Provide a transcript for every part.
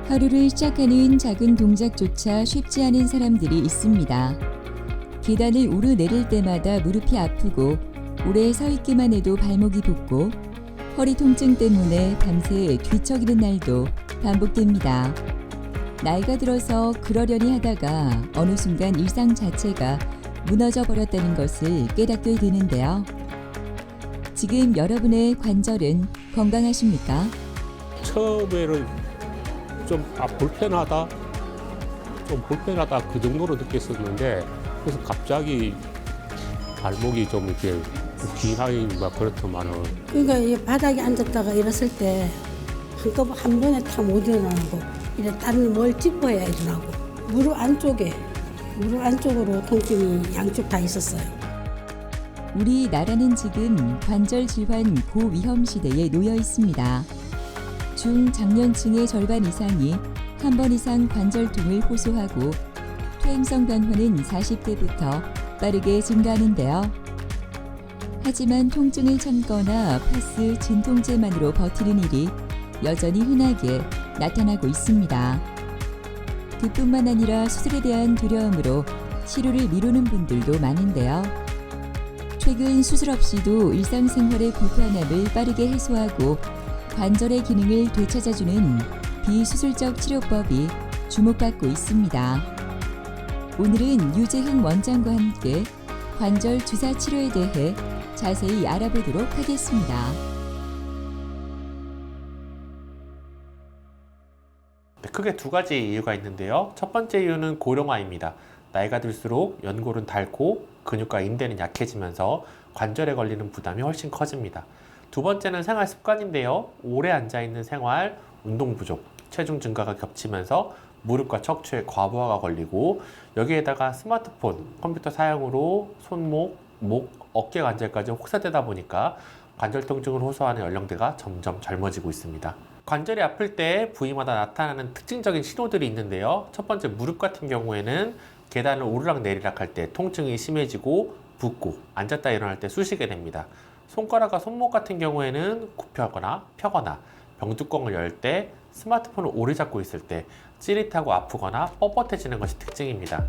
하루를 시작하는 작은 동작조차 쉽지 않은 사람들이 있습니다. 계단을 오르내릴 때마다 무릎이 아프고 오래 서 있기만 해도 발목이 붓고 허리 통증 때문에 밤새 뒤척이는 날도 반복됩니다. 나이가 들어서 그러려니 하다가 어느 순간 일상 자체가 무너져 버렸다는 것을 깨닫게 되는데요. 지금 여러분의 관절은 건강하십니까? 처음에는 좀 불편하다 그 정도로 느꼈었는데, 그래서 갑자기 발목이 좀 이렇게 욱신하니 막 그렇더만은. 그러니까 이 바닥에 앉았다가 일었을 때 한꺼번에 한 번에 다 못 일어나고 이래 다른 뭘 짚어야 일어나고 무릎 안쪽으로 통증이 양쪽 다 있었어요. 우리나라는 지금 관절 질환 고위험 시대에 놓여 있습니다. 중장년층의 절반 이상이 한 번 이상 관절통을 호소하고 퇴행성 변화는 40대부터 빠르게 증가하는데요. 하지만 통증을 참거나 파스 진통제만으로 버티는 일이 여전히 흔하게 나타나고 있습니다. 그뿐만 아니라 수술에 대한 두려움으로 치료를 미루는 분들도 많은데요. 최근 수술 없이도 일상생활의 불편함을 빠르게 해소하고 관절의 기능을 되찾아주는 비수술적 치료법이 주목받고 있습니다. 오늘은 유재흥 원장과 함께 관절 주사 치료에 대해 자세히 알아보도록 하겠습니다. 크게 두 가지 이유가 있는데요. 첫 번째 이유는 고령화입니다. 나이가 들수록 연골은 닳고 근육과 인대는 약해지면서 관절에 걸리는 부담이 훨씬 커집니다. 두 번째는 생활 습관인데요. 오래 앉아있는 생활, 운동 부족, 체중 증가가 겹치면서 무릎과 척추에 과부하가 걸리고, 여기에다가 스마트폰, 컴퓨터 사용으로 손목, 목, 어깨 관절까지 혹사되다 보니까 관절 통증을 호소하는 연령대가 점점 젊어지고 있습니다. 관절이 아플 때 부위마다 나타나는 특징적인 신호들이 있는데요. 첫 번째, 무릎 같은 경우에는 계단을 오르락 내리락 할 때 통증이 심해지고 붓고 앉았다 일어날 때 쑤시게 됩니다. 손가락과 손목 같은 경우에는 굽혀거나 펴거나, 병뚜껑을 열 때, 스마트폰을 오래 잡고 있을 때 찌릿하고 아프거나 뻣뻣해지는 것이 특징입니다.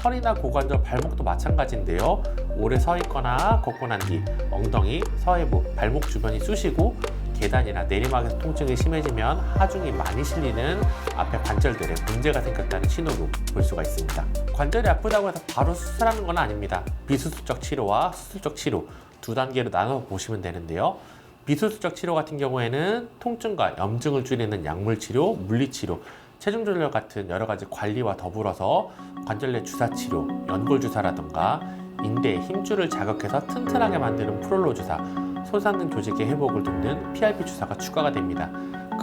허리나 고관절, 발목도 마찬가지인데요. 오래 서 있거나 걷고 난 뒤 엉덩이, 서해부, 발목 주변이 쑤시고 계단이나 내리막에서 통증이 심해지면 하중이 많이 실리는 앞에 관절들에 문제가 생겼다는 신호로 볼 수가 있습니다. 관절이 아프다고 해서 바로 수술하는 건 아닙니다. 비수술적 치료와 수술적 치료 두 단계로 나눠 보시면 되는데요. 비수술적 치료 같은 경우에는 통증과 염증을 줄이는 약물 치료, 물리 치료, 체중 조절 같은 여러 가지 관리와 더불어서 관절 내 주사 치료, 연골 주사라든가 인대의 힘줄을 자극해서 튼튼하게 만드는 프롤로 주사, 손상된 조직의 회복을 돕는 PRP 주사가 추가가 됩니다.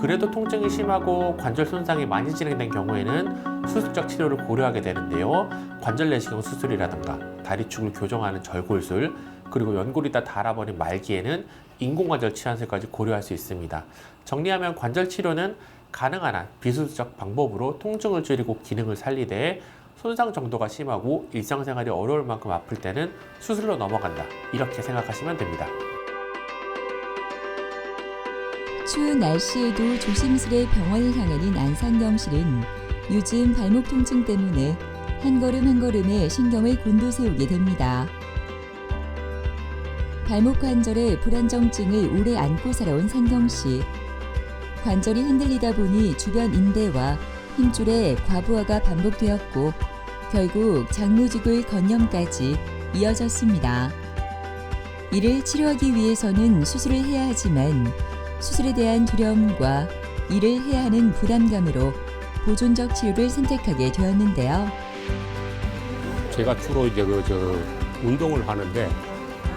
그래도 통증이 심하고 관절 손상이 많이 진행된 경우에는 수술적 치료를 고려하게 되는데요. 관절 내시경 수술이라든가 다리축을 교정하는 절골술, 그리고 연골이 다 닳아버린 말기에는 인공관절 치환술까지 고려할 수 있습니다. 정리하면 관절 치료는 가능한 한 비수술적 방법으로 통증을 줄이고 기능을 살리되, 손상 정도가 심하고 일상생활이 어려울 만큼 아플 때는 수술로 넘어간다, 이렇게 생각하시면 됩니다. 추운 날씨에도 조심스레 병원을 향하는 안상영 씨는 요즘 발목 통증 때문에 한 걸음 한 걸음에 신경을 곤두세우게 됩니다. 발목 관절의 불안정증을 오래 안고 살아온 상경 씨. 관절이 흔들리다 보니 주변 인대와 힘줄의 과부하가 반복되었고 결국 장무지골 건염까지 이어졌습니다. 이를 치료하기 위해서는 수술을 해야 하지만 수술에 대한 두려움과 이를 해야 하는 부담감으로 보존적 치료를 선택하게 되었는데요. 제가 주로 이제 운동을 하는데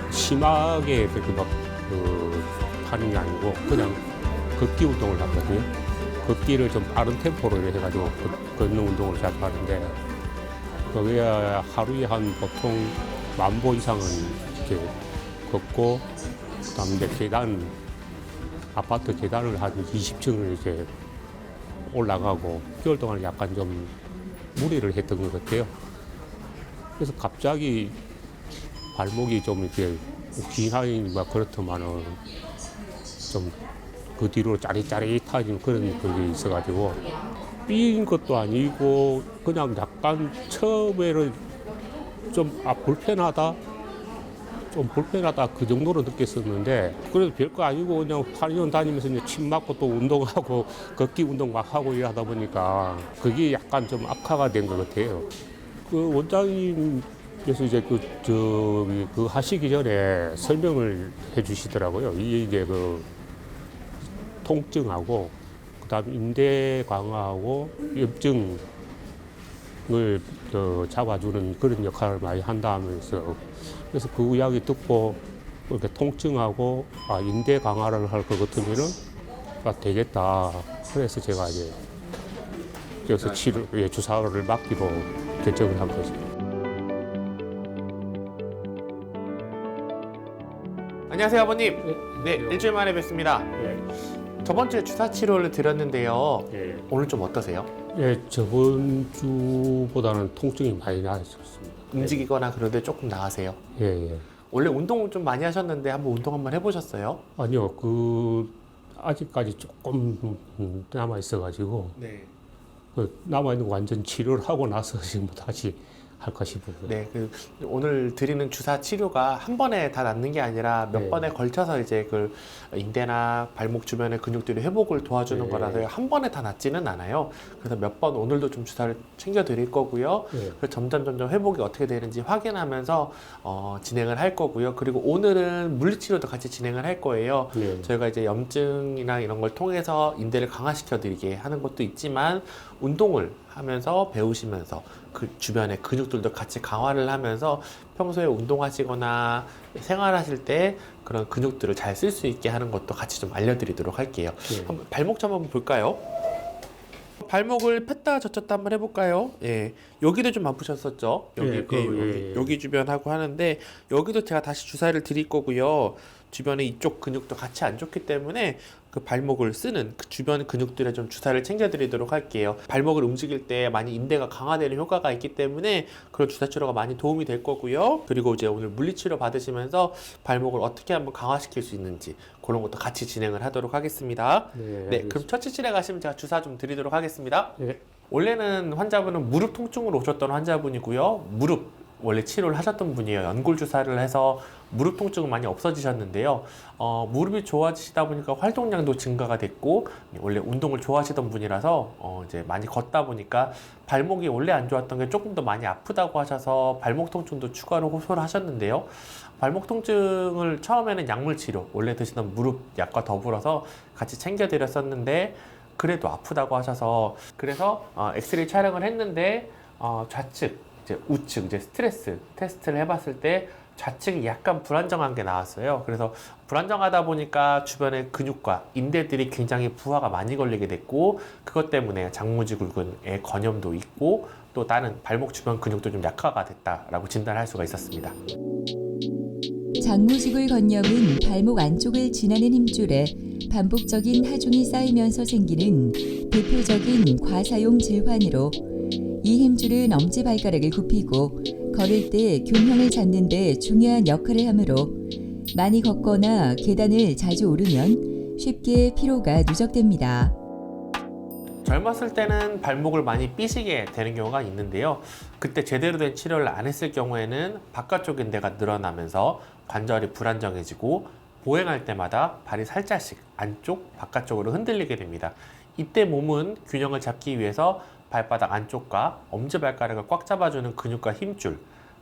심하게 그렇게 막 하는 게 아니고 그냥 걷기 운동을 하거든요. 걷기를 좀 빠른 템포로 해가지고 걷는 운동을 자주 하는데, 그게 하루에 한 보통 10,000보 이상은 이렇게 걷고, 그다음에 이제 아파트 계단을 한 20층을 이렇게 올라가고 6개월 동안 약간 좀 무리를 했던 것 같아요. 그래서 갑자기 발목이 좀 이렇게 욱신하니 막 그렇더만은 좀 그 뒤로 짜릿짜릿해진 그런 그게 있어가지고 삔인 것도 아니고 그냥 약간 처음에는 좀 불편하다. 좀 불편하다 그 정도로 느꼈었는데 그래도 별거 아니고 그냥 8년 다니면서 이제 침 맞고 또 운동하고 걷기 운동 막 하고 일하다 보니까 그게 약간 좀 악화가 된 것 같아요. 그 원장님께서 이제 그 하시기 전에 설명을 해주시더라고요. 이게 그 통증하고 그다음 인대 강화하고 염증을 잡아주는 그런 역할을 많이 한다면서 그래서 그 이야기 듣고 이렇게 통증하고 인대 강화를 할 것 같으면은 되겠다. 그래서 제가 이제 여기서 주사를 맞기로 결정을 한 거죠. 안녕하세요, 아버님. 네, 일주일 만에 뵙습니다. 예, 저번 주에 주사 치료를 드렸는데요. 예. 오늘 좀 어떠세요? 예, 저번 주보다는 통증이 많이 나았었습니다. 움직이거나 그럴 때 조금 나으세요? 예, 예. 원래 운동을 좀 많이 하셨는데 한번 운동 한번 해보셨어요? 아니요, 아직까지 조금 남아 있어가지고 네. 남아 있는 거 완전 치료를 하고 나서 지금 다시 할까 싶어요. 네, 오늘 드리는 주사 치료가 한 번에 다 낫는 게 아니라 몇 네. 번에 걸쳐서 이제 인대나 발목 주변의 근육들이 회복을 도와주는 네. 거라서 한 번에 다 낫지는 않아요. 그래서 몇 번 오늘도 좀 주사를 챙겨 드릴 거고요. 네. 그래서 점점 회복이 어떻게 되는지 확인하면서 진행을 할 거고요. 그리고 오늘은 물리치료도 같이 진행을 할 거예요. 네. 저희가 이제 염증이나 이런 걸 통해서 인대를 강화시켜 드리게 하는 것도 있지만 운동을 하면서 배우시면서 그 주변의 근육들도 같이 강화를 하면서 평소에 운동하시거나 생활하실 때 그런 근육들을 잘 쓸 수 있게 하는 것도 같이 좀 알려드리도록 할게요. 네. 한번 발목 좀 한번 볼까요? 발목을 폈다 젖혔다 한번 해볼까요? 예, 여기도 좀 아프셨었죠? 여기 주변하고 하는데 여기도 제가 다시 주사를 드릴 거고요. 주변에 이쪽 근육도 같이 안 좋기 때문에 그 발목을 쓰는 그 주변 근육들에 좀 주사를 챙겨드리도록 할게요. 발목을 움직일 때 많이 인대가 강화되는 효과가 있기 때문에 그런 주사 치료가 많이 도움이 될 거고요. 그리고 이제 오늘 물리치료 받으시면서 발목을 어떻게 한번 강화시킬 수 있는지 그런 것도 같이 진행을 하도록 하겠습니다. 네, 그럼 처치실에 가시면 제가 주사 좀 드리도록 하겠습니다. 네. 원래는 환자분은 무릎 통증으로 오셨던 환자분이고요. 무릎 원래 치료를 하셨던 분이에요. 연골 주사를 해서 무릎 통증은 많이 없어지셨는데요. 무릎이 좋아지시다 보니까 활동량도 증가가 됐고 원래 운동을 좋아하시던 분이라서 이제 많이 걷다 보니까 발목이 원래 안 좋았던 게 조금 더 많이 아프다고 하셔서 발목 통증도 추가로 호소를 하셨는데요. 발목 통증을 처음에는 약물 치료, 원래 드시던 무릎 약과 더불어서 같이 챙겨드렸었는데 그래도 아프다고 하셔서 그래서 엑스레이 촬영을 했는데 좌측 이제 우측 이제 스트레스 테스트를 해봤을 때 좌측이 약간 불안정한 게 나왔어요. 그래서 불안정하다 보니까 주변의 근육과 인대들이 굉장히 부하가 많이 걸리게 됐고 그것 때문에 장무지굴근의 건염도 있고 또 다른 발목 주변 근육도 좀 약화가 됐다라고 진단할 수가 있었습니다. 장무지굴 건염은 발목 안쪽을 지나는 힘줄에 반복적인 하중이 쌓이면서 생기는 대표적인 과사용 질환으로 이 힘줄은 엄지발가락을 굽히고 걸을 때 균형을 잡는 데 중요한 역할을 하므로 많이 걷거나 계단을 자주 오르면 쉽게 피로가 누적됩니다. 젊었을 때는 발목을 많이 삐시게 되는 경우가 있는데요. 그때 제대로 된 치료를 안 했을 경우에는 바깥쪽 인대가 늘어나면서 관절이 불안정해지고 보행할 때마다 발이 살짝씩 안쪽, 바깥쪽으로 흔들리게 됩니다. 이때 몸은 균형을 잡기 위해서 발바닥 안쪽과 엄지발가락을 꽉 잡아주는 근육과 힘줄,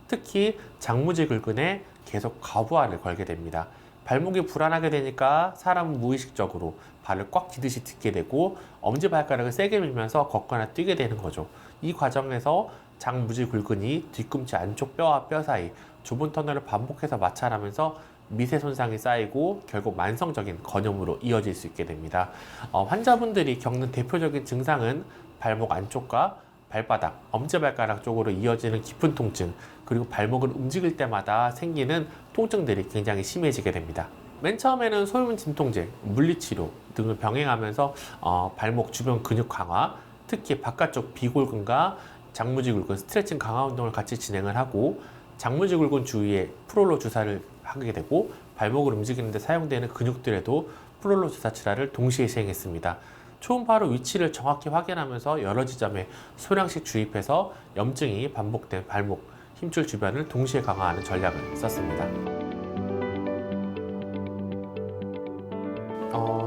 특히 장무지굴근에 계속 과부하를 걸게 됩니다. 발목이 불안하게 되니까 사람은 무의식적으로 발을 꽉 쥐듯이 딛게 되고 엄지발가락을 세게 밀면서 걷거나 뛰게 되는 거죠. 이 과정에서 장무지굴근이 뒤꿈치 안쪽 뼈와 뼈 사이 좁은 터널을 반복해서 마찰하면서 미세 손상이 쌓이고 결국 만성적인 건염으로 이어질 수 있게 됩니다. 환자분들이 겪는 대표적인 증상은 발목 안쪽과 발바닥, 엄지발가락 쪽으로 이어지는 깊은 통증, 그리고 발목을 움직일 때마다 생기는 통증들이 굉장히 심해지게 됩니다. 맨 처음에는 소염 진통제, 물리치료 등을 병행하면서 발목 주변 근육 강화, 특히 바깥쪽 비골근과 장무지굴근 스트레칭 강화 운동을 같이 진행을 하고 장무지굴근 주위에 프롤로 주사를 하게 되고 발목을 움직이는 데 사용되는 근육들에도 프롤로 주사 치료를 동시에 시행했습니다. 초음파로 위치를 정확히 확인하면서 여러 지점에 소량씩 주입해서 염증이 반복된 발목, 힘줄 주변을 동시에 강화하는 전략을 썼습니다.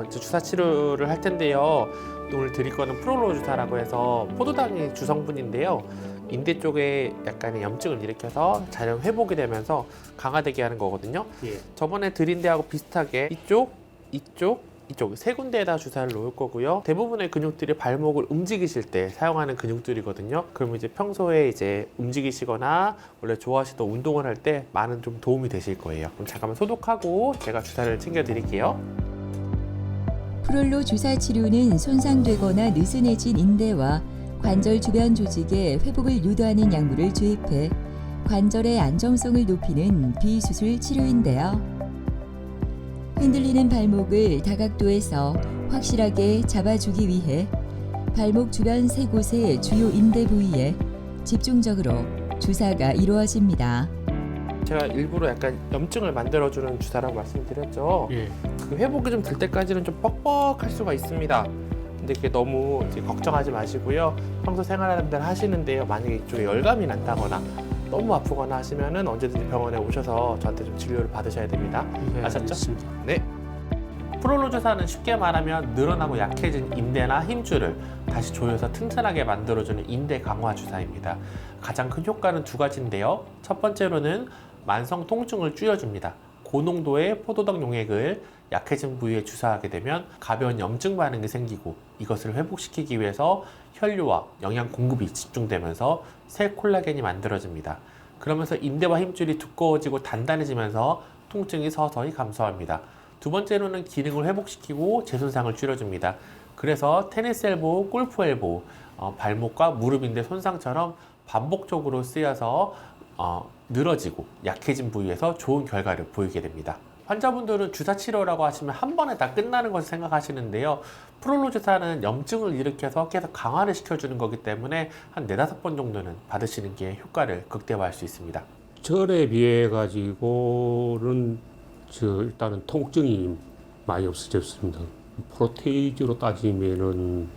이제 주사 치료를 할 텐데요. 오늘 드릴 거는 프롤로 주사라고 해서 포도당이 주성분인데요. 인대 쪽에 약간의 염증을 일으켜서 자연 회복이 되면서 강화되게 하는 거거든요. 저번에 드린 데하고 비슷하게 이쪽 세 군데에다 주사를 놓을 거고요. 대부분의 근육들이 발목을 움직이실 때 사용하는 근육들이거든요. 그러면 이제 평소에 이제 움직이시거나 원래 좋아하시던 운동을 할 때 많은 좀 도움이 되실 거예요. 그럼 잠깐만 소독하고 제가 주사를 챙겨 드릴게요. 프롤로 주사 치료는 손상되거나 느슨해진 인대와 관절 주변 조직의 회복을 유도하는 약물을 주입해 관절의 안정성을 높이는 비수술 치료인데요. 흔들리는 발목을 다각도에서 확실하게 잡아주기 위해 발목 주변 세 곳의 주요 인대 부위에 집중적으로 주사가 이루어집니다. 제가 일부러 약간 염증을 만들어주는 주사라고 말씀드렸죠. 그 회복이 좀 될 때까지는 좀 뻑뻑할 수가 있습니다. 근데 그게 너무 이제 걱정하지 마시고요. 평소 생활하는 대로 하시는데요. 만약에 이쪽에 열감이 난다거나 너무 아프거나 하시면은 언제든지 병원에 오셔서 저한테 좀 진료를 받으셔야 됩니다. 아셨죠? 네. 프롤로 주사는 쉽게 말하면 늘어나고 약해진 인대나 힘줄을 다시 조여서 튼튼하게 만들어주는 인대 강화 주사입니다. 가장 큰 효과는 두 가지인데요. 첫 번째로는 만성 통증을 줄여줍니다. 고농도의 포도당 용액을 약해진 부위에 주사하게 되면 가벼운 염증 반응이 생기고 이것을 회복시키기 위해서 혈류와 영양 공급이 집중되면서 새 콜라겐이 만들어집니다. 그러면서 인대와 힘줄이 두꺼워지고 단단해지면서 통증이 서서히 감소합니다. 두 번째로는 기능을 회복시키고 재손상을 줄여줍니다. 그래서 테니스 엘보, 골프 엘보, 발목과 무릎 인대 손상처럼 반복적으로 쓰여서 늘어지고 약해진 부위에서 좋은 결과를 보이게 됩니다. 환자분들은 주사 치료라고 하시면 한 번에 다 끝나는 것을 생각하시는데요. 프롤로 주사는 염증을 일으켜서 계속 강화를 시켜주는 거기 때문에 한 4-5번 정도는 받으시는 게 효과를 극대화할 수 있습니다. 전에 비해 가지고는 일단은 통증이 많이 없어졌습니다. 프로테이즈로 따지면은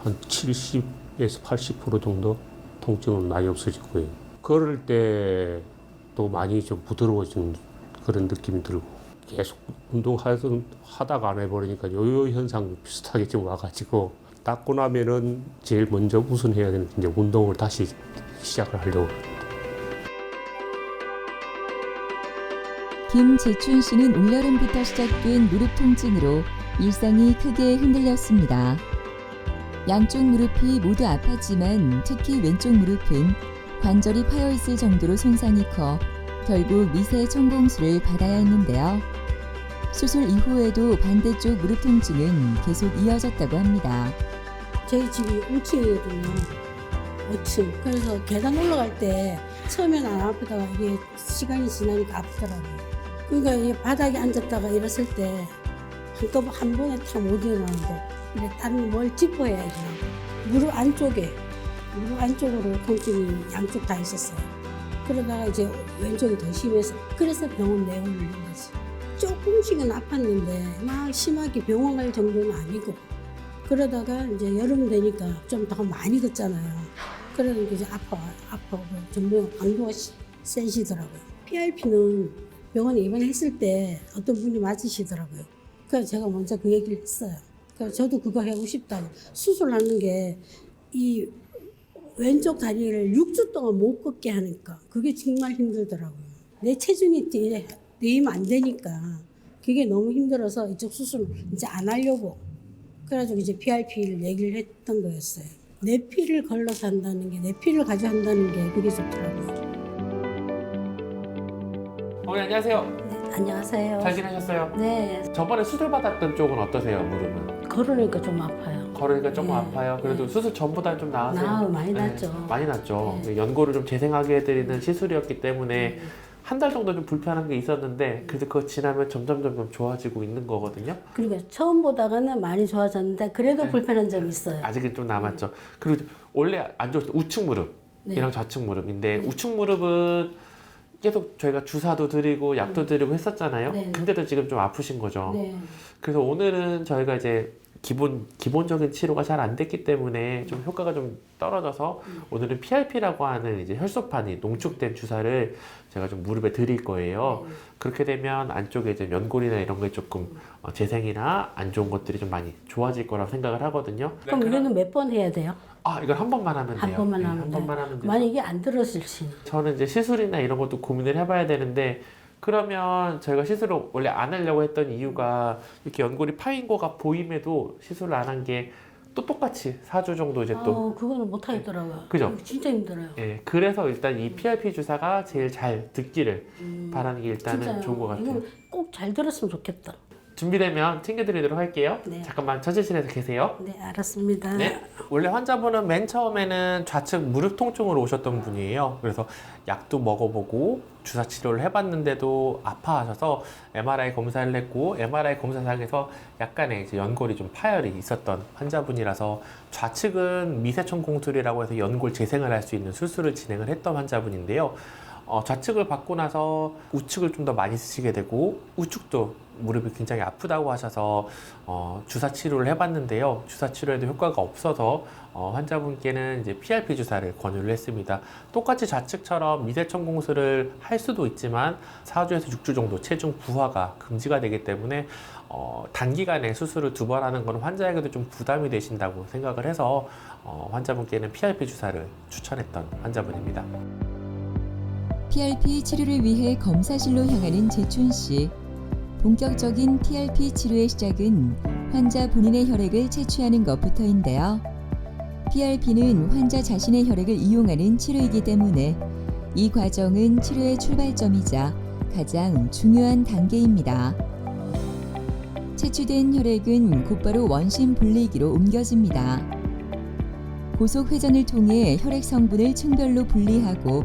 한 70에서 80% 정도 통증은 많이 없어졌고요. 걸을 때도 많이 좀 부드러워진 그런 느낌이 들고 계속 운동하다가 안 해버리니까 요요 현상 비슷하게 좀 와가지고 닦고 나면은 제일 먼저 우선해야 되는 이제 운동을 다시 시작을 하려고. 김재춘 씨는 올여름부터 시작된 무릎 통증으로 일상이 크게 흔들렸습니다. 양쪽 무릎이 모두 아팠지만 특히 왼쪽 무릎은 관절이 파여 있을 정도로 손상이 커 결국 미세 천공술을 받아야 했는데요. 수술 이후에도 반대쪽 무릎 통증은 계속 이어졌다고 합니다. 저희 집이 5층이거든요. 5층. 그래서 계단 올라갈 때 처음에는 안 아프다가 이게 시간이 지나니까 아프더라고요. 그러니까 이게 바닥에 앉았다가 일었을 때 한꺼번에 한 번에 다 못 일어나고 이래 다른 뭘 짚어야 일어나고 무릎 안쪽으로 통증이 양쪽 다 있었어요. 그러다가 이제 왼쪽이 더 심해서 그래서 병원 내원을 한 거지. 조금씩은 아팠는데 막 심하게 병원 갈 정도는 아니고 그러다가 이제 여름 되니까 좀 더 많이 걷잖아요. 그러니까 이제 아파고 점점 강도가 세지더라고요. PRP는 병원에 입원했을 때 어떤 분이 맞으시더라고요. 그래서 제가 먼저 그 얘기를 했어요. 그래서 저도 그거 하고 싶다고. 수술하는 게 이 왼쪽 다리를 6주 동안 못 걷게 하니까 그게 정말 힘들더라고요. 내 체중이 내리면 안 되니까 그게 너무 힘들어서 이쪽 수술 이제 안 하려고. 그래가지고 이제 PRP를 얘기를 했던 거였어요. 내 피를 걸러서 한다는 게, 내 피를 가져 한다는 게 그게 좋더라고요. 어머니 안녕하세요. 네, 안녕하세요. 잘 지내셨어요? 네, 저번에 수술 받았던 쪽은 어떠세요, 무릎은? 걸으니까 좀 아파요. 걸으니까 조금 네. 아파요. 그래도 수술 전보다는 좀 나으세요? 많이 네, 낫죠. 많이 낫죠. 네. 연골을 좀 재생하게 해드리는 시술이었기 때문에 한 달 정도 좀 불편한 게 있었는데 그래도 그거 지나면 점점 좋아지고 있는 거거든요. 그러니까 처음보다는 많이 좋아졌는데 그래도 네. 불편한 점이 있어요. 아직은 좀 남았죠. 그리고 원래 안 좋을 때 우측 무릎이랑 네. 좌측 무릎인데 우측 무릎은 계속 저희가 주사도 드리고 약도 드리고 했었잖아요. 네. 근데도 지금 좀 아프신 거죠. 네. 그래서 오늘은 저희가 이제 기본적인 치료가 잘 안 됐기 때문에 좀 효과가 좀 떨어져서 오늘은 PRP라고 하는 이제 혈소판이 농축된 주사를 제가 좀 무릎에 드릴 거예요. 그렇게 되면 안쪽에 이제 연골이나 이런 게 조금 재생이나 안 좋은 것들이 좀 많이 좋아질 거라고 생각을 하거든요. 그럼 이거는 몇 번 해야 돼요? 아, 이걸 한 번만 하면 돼요. 한 번만 하면 한 돼요? 번만 하면 돼요. 만약에 안 들었을 시 저는 이제 시술이나 이런 것도 고민을 해봐야 되는데 그러면 저희가 시술을 원래 안 하려고 했던 이유가 이렇게 연골이 파인 거가 보임에도 시술을 안 한 게 또 똑같이 4주 정도 이제 또 그거는 못 하겠더라고요. 그죠? 진짜 힘들어요. 예, 그래서 일단 이 PRP 주사가 제일 잘 듣기를 바라는 게 일단은 진짜요. 좋은 것 같아요. 이건 꼭 잘 들었으면 좋겠다. 준비되면 챙겨드리도록 할게요. 네. 잠깐만 처치실에서 계세요. 네, 알았습니다. 네. 원래 환자분은 맨 처음에는 좌측 무릎 통증으로 오셨던 분이에요. 그래서 약도 먹어보고 주사 치료를 해봤는데도 아파하셔서 MRI 검사를 했고 MRI 검사상에서 약간의 이제 연골이 좀 파열이 있었던 환자분이라서 좌측은 미세청 공술이라고 해서 연골 재생을 할 수 있는 수술을 진행을 했던 환자분인데요. 좌측을 받고 나서 우측을 좀 더 많이 쓰시게 되고 우측도 무릎이 굉장히 아프다고 하셔서 주사 치료를 해봤는데요. 주사 치료에도 효과가 없어서 환자분께는 이제 PRP 주사를 권유를 했습니다. 똑같이 좌측처럼 미세청 공술을 할 수도 있지만 4주에서 6주 정도 체중 부하가 금지가 되기 때문에 단기간에 수술을 2번 하는 건 환자에게도 좀 부담이 되신다고 생각을 해서 환자분께는 PRP 주사를 추천했던 환자분입니다. PRP 치료를 위해 검사실로 향하는 재춘 씨. 본격적인 PRP 치료의 시작은 환자 본인의 혈액을 채취하는 것부터인데요. PRP는 환자 자신의 혈액을 이용하는 치료이기 때문에 이 과정은 치료의 출발점이자 가장 중요한 단계입니다. 채취된 혈액은 곧바로 원심 분리기로 옮겨집니다. 고속 회전을 통해 혈액 성분을 층별로 분리하고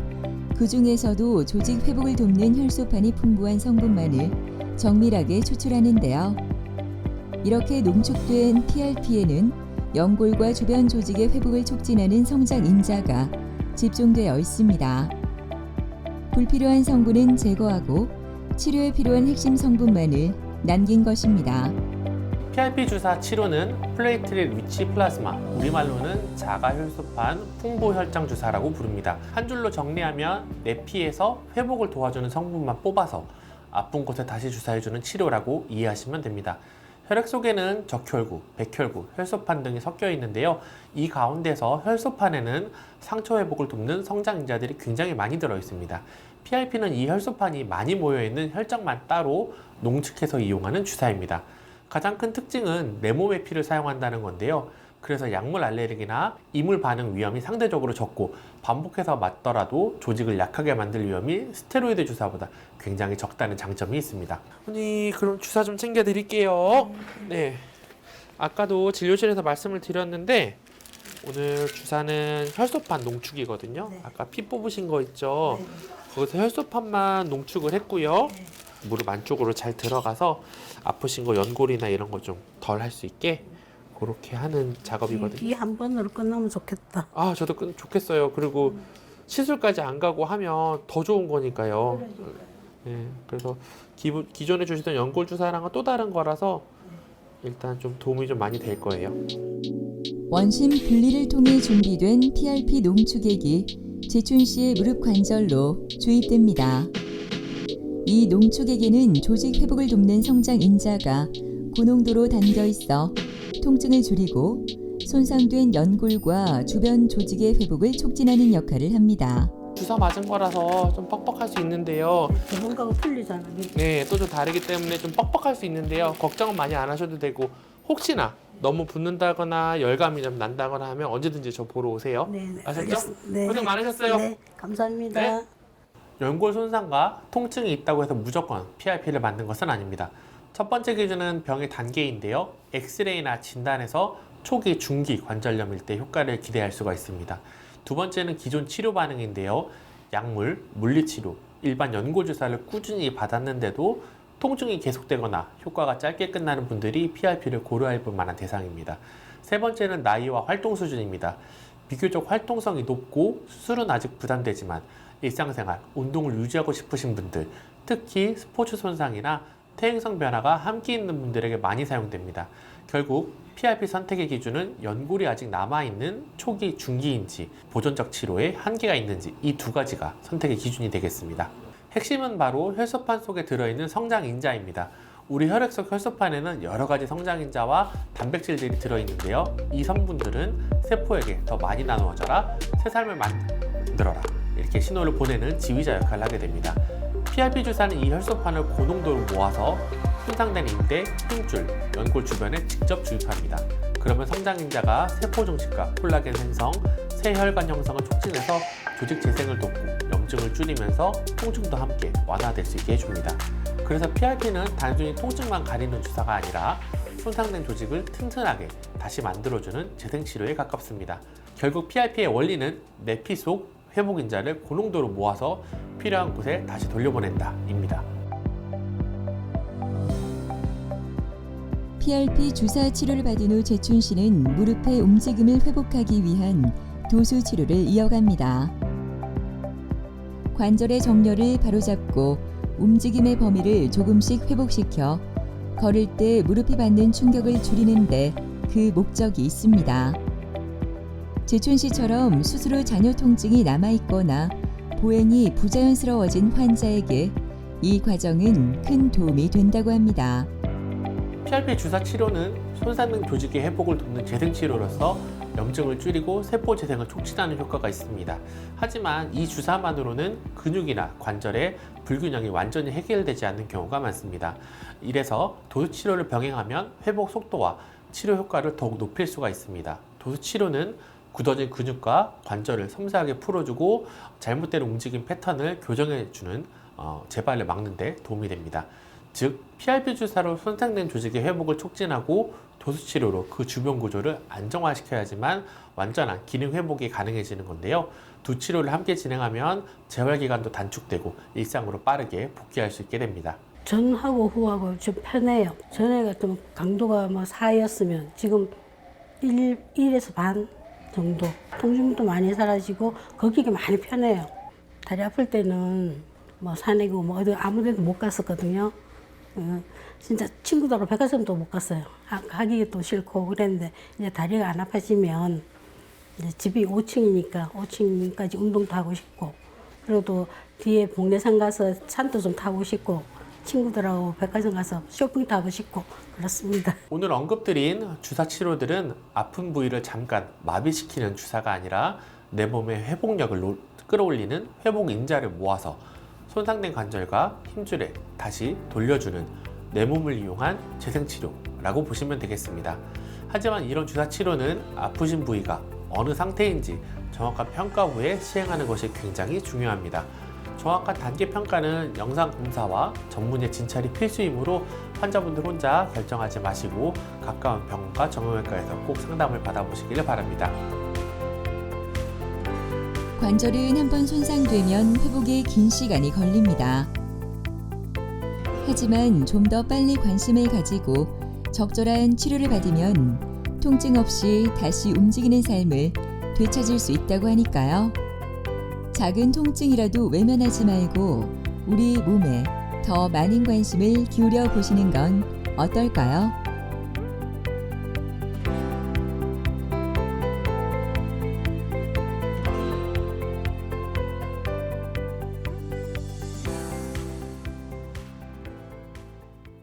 그 중에서도 조직 회복을 돕는 혈소판이 풍부한 성분만을 정밀하게 추출하는데요. 이렇게 농축된 PRP에는 연골과 주변 조직의 회복을 촉진하는 성장 인자가 집중되어 있습니다. 불필요한 성분은 제거하고 치료에 필요한 핵심 성분만을 남긴 것입니다. PRP 주사 치료는 플레이트릿 위치 플라즈마, 우리말로는 자가혈소판 풍부혈장 주사라고 부릅니다. 한 줄로 정리하면 내 피에서 회복을 도와주는 성분만 뽑아서 아픈 곳에 다시 주사해주는 치료라고 이해하시면 됩니다. 혈액 속에는 적혈구, 백혈구, 혈소판 등이 섞여 있는데요. 이 가운데서 혈소판에는 상처 회복을 돕는 성장인자들이 굉장히 많이 들어 있습니다. PRP는 이 혈소판이 많이 모여있는 혈장만 따로 농축해서 이용하는 주사입니다. 가장 큰 특징은 내 몸의 피를 사용한다는 건데요. 그래서 약물 알레르기나 이물 반응 위험이 상대적으로 적고 반복해서 맞더라도 조직을 약하게 만들 위험이 스테로이드 주사보다 굉장히 적다는 장점이 있습니다. 언니, 그럼 주사 좀 챙겨 드릴게요. 네. 아까도 진료실에서 말씀을 드렸는데 오늘 주사는 혈소판 농축이거든요. 네. 아까 피 뽑으신 거 있죠? 네. 거기서 혈소판만 농축을 했고요. 무릎 안쪽으로 잘 들어가서 아프신 거 연골이나 이런 거 좀 덜 할 수 있게 그렇게 하는 작업이거든요. 이 한 번으로 끝나면 좋겠다. 아, 저도 좋겠어요. 그리고 시술까지 안 가고 하면 더 좋은 거니까요. 네, 그래서 기존에 주시던 연골 주사랑은 또 다른 거라서 일단 좀 도움이 좀 많이 될 거예요. 원심 분리를 통해 준비된 PRP 농축액이 재춘 씨의 무릎 관절로 주입됩니다. 이 농축액에는 조직 회복을 돕는 성장 인자가 고농도로 담겨 있어 통증을 줄이고 손상된 연골과 주변 조직의 회복을 촉진하는 역할을 합니다. 주사 맞은 거라서 좀 뻑뻑할 수 있는데요. 뭔가가 풀리잖아. 네, 또 좀 다르기 때문에 좀 뻑뻑할 수 있는데요. 걱정은 많이 안 하셔도 되고 혹시나 너무 붓는다거나 열감이 좀 난다거나 하면 언제든지 저 보러 오세요. 네, 아셨죠? 네. 고생 많으셨어요. 네, 감사합니다. 네. 연골 손상과 통증이 있다고 해서 무조건 PRP를 맞는 것은 아닙니다. 첫 번째 기준은 병의 단계인데요. 엑스레이나 진단에서 초기, 중기 관절염일 때 효과를 기대할 수가 있습니다. 두 번째는 기존 치료 반응인데요. 약물, 물리치료, 일반 연골 주사를 꾸준히 받았는데도 통증이 계속되거나 효과가 짧게 끝나는 분들이 PRP를 고려할 만한 대상입니다. 세 번째는 나이와 활동 수준입니다. 비교적 활동성이 높고 수술은 아직 부담되지만 일상생활, 운동을 유지하고 싶으신 분들, 특히 스포츠 손상이나 퇴행성 변화가 함께 있는 분들에게 많이 사용됩니다. 결국 PRP 선택의 기준은 연골이 아직 남아있는 초기, 중기인지 보존적 치료에 한계가 있는지 이 두 가지가 선택의 기준이 되겠습니다. 핵심은 바로 혈소판 속에 들어있는 성장인자입니다. 우리 혈액 속 혈소판에는 여러 가지 성장인자와 단백질들이 들어있는데요. 이 성분들은 세포에게 더 많이 나누어져라, 새 삶을 만들어라 이렇게 신호를 보내는 지휘자 역할을 하게 됩니다. PRP 주사는 이 혈소판을 고농도로 모아서 손상된 인대, 힘줄, 연골 주변에 직접 주입합니다. 그러면 성장인자가 세포 증식과 콜라겐 생성, 새 혈관 형성을 촉진해서 조직 재생을 돕고 염증을 줄이면서 통증도 함께 완화될 수 있게 해줍니다. 그래서 PRP는 단순히 통증만 가리는 주사가 아니라 손상된 조직을 튼튼하게 다시 만들어주는 재생치료에 가깝습니다. 결국 PRP의 원리는 내 피 속 회복인자를 고농도로 모아서 필요한 곳에 다시 돌려보낸다 입니다. PRP 주사 치료를 받은 후 재춘 씨는 무릎의 움직임을 회복하기 위한 도수 치료를 이어갑니다. 관절의 정렬을 바로잡고 움직임의 범위를 조금씩 회복시켜 걸을 때 무릎이 받는 충격을 줄이는데 그 목적이 있습니다. 재춘 씨처럼 수술 후 잔여 통증이 남아있거나 보행이 부자연스러워진 환자에게 이 과정은 큰 도움이 된다고 합니다. PRP 주사 치료는 손상된 조직의 회복을 돕는 재생치료로서 염증을 줄이고 세포 재생을 촉진하는 효과가 있습니다. 하지만 이 주사만으로는 근육이나 관절의 불균형이 완전히 해결되지 않는 경우가 많습니다. 이래서 도수치료를 병행하면 회복 속도와 치료 효과를 더욱 높일 수가 있습니다. 도수치료는 굳어진 근육과 관절을 섬세하게 풀어주고 잘못된 움직임 패턴을 교정해주는 재발을 막는 데 도움이 됩니다. 즉, PRP 주사로 손상된 조직의 회복을 촉진하고 도수치료로 그 주변 구조를 안정화시켜야지만 완전한 기능 회복이 가능해지는 건데요. 두 치료를 함께 진행하면 재활기간도 단축되고 일상으로 빠르게 복귀할 수 있게 됩니다. 전하고 후하고 좀 편해요. 전에가 좀 강도가 4였으면 지금 1에서 반 정도. 통증도 많이 사라지고 걷기가 많이 편해요. 다리 아플 때는 산이고 어디 아무 데도 못 갔었거든요. 진짜 친구들하고 백화점도 못 갔어요. 가기도 싫고 그랬는데 이제 다리가 안 아파지면 이제 집이 5층이니까 5층까지 운동도 하고 싶고 그리고 또 뒤에 복례산 가서 산도 좀 타고 싶고 친구들하고 백화점 가서 쇼핑도 하고 싶고 그렇습니다. 오늘 언급드린 주사 치료들은 아픈 부위를 잠깐 마비시키는 주사가 아니라 내 몸의 회복력을 끌어올리는 회복인자를 모아서 손상된 관절과 힘줄에 다시 돌려주는 내 몸을 이용한 재생치료라고 보시면 되겠습니다. 하지만 이런 주사치료는 아프신 부위가 어느 상태인지 정확한 평가 후에 시행하는 것이 굉장히 중요합니다. 정확한 단계 평가는 영상 검사와 전문의 진찰이 필수이므로 환자분들 혼자 결정하지 마시고 가까운 병원과 정형외과에서 꼭 상담을 받아보시기를 바랍니다. 관절은 한번 손상되면 회복에 긴 시간이 걸립니다. 하지만 좀 더 빨리 관심을 가지고 적절한 치료를 받으면 통증 없이 다시 움직이는 삶을 되찾을 수 있다고 하니까요. 작은 통증이라도 외면하지 말고 우리 몸에 더 많은 관심을 기울여 보시는 건 어떨까요?